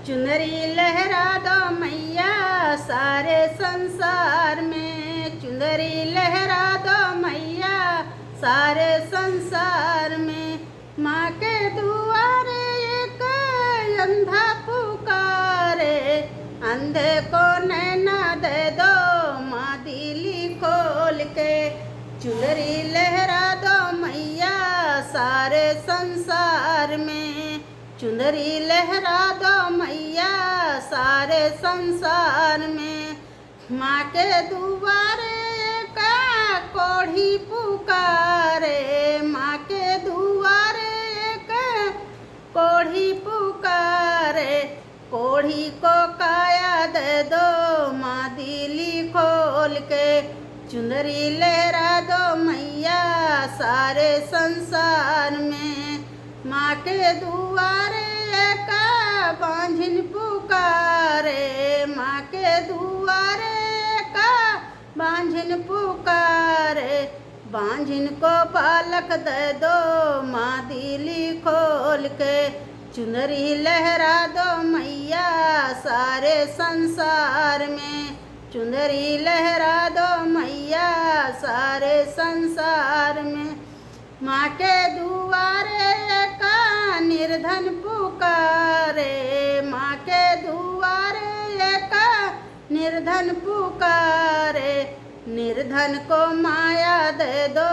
चुनरी लहरा दो मैया सारे संसार में, चुनरी लहरा दो मैया सारे संसार में। माँ के दुआरे एक अंधा पुकारे, अंधे को नैना दे दो माँ दिली खोल के। चुनरी लहरा दो मैया सारे संसार में, चुनरी लहरा दो मैया सारे संसार में। माँ के दुआरे का कोढ़ी पुकारे, माँ के दुआरे का कोढ़ी पुकारे। कोढ़ी को काया दे दो माँ दिली खोल के। चुनरी लहरा दो मैया सारे संसार में। माँ के दुआरे का बांझिन पुकारे, माँ के दुआरे का बांझिन पुकारे। बांझिन को पालक दे दो माँ दिली खोल के। चुनरी लहरा दो मैया सारे संसार में, चुनरी लहरा दो मैया सारे संसार में। माँ के दुआरे का निर्धन पुकारे, माँ के दुआरे का निर्धन पुकारे। निर्धन को माया दे दो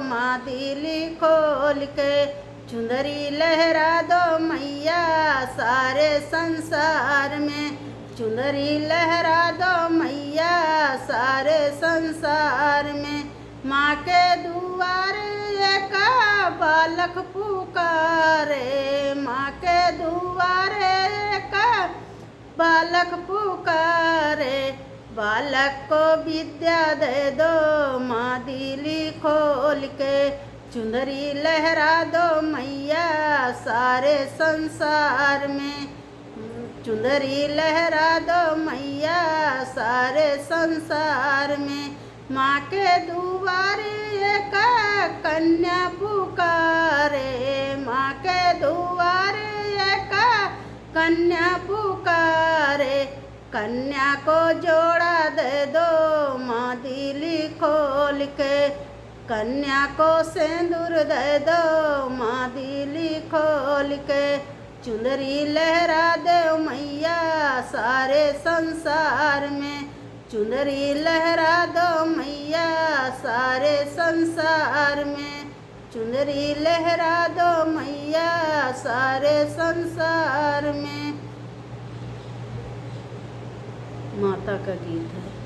माँ दिली खोल के। चुनरी लहरा दो मैया सारे संसार में, चुनरी लहरा दो मैया सारे संसार में। माँ के दुआरे का बालक पुकारे, माँ के दुआरे का बालक पुकारे। बालक को विद्या दे दो माँ दिली खोल के। चुनरी लहरा दो मैया सारे संसार में, चुनरी लहरा दो मैया सारे संसार में। माँ के दुआरे का कन्या पुकारे, माँ के दुआरे का कन्या पुकारे। कन्या को जोड़ा दे दो माँ दिली खोल के। कन्या को सिंदूर दे दो माँ दिली खोल के। चुनरी लहरा दो मैया सारे संसार में, चुनरी लहरा दो मैया सारे संसार में। चुनरी लहरा दो मैया सारे संसार में। माता का गीत है।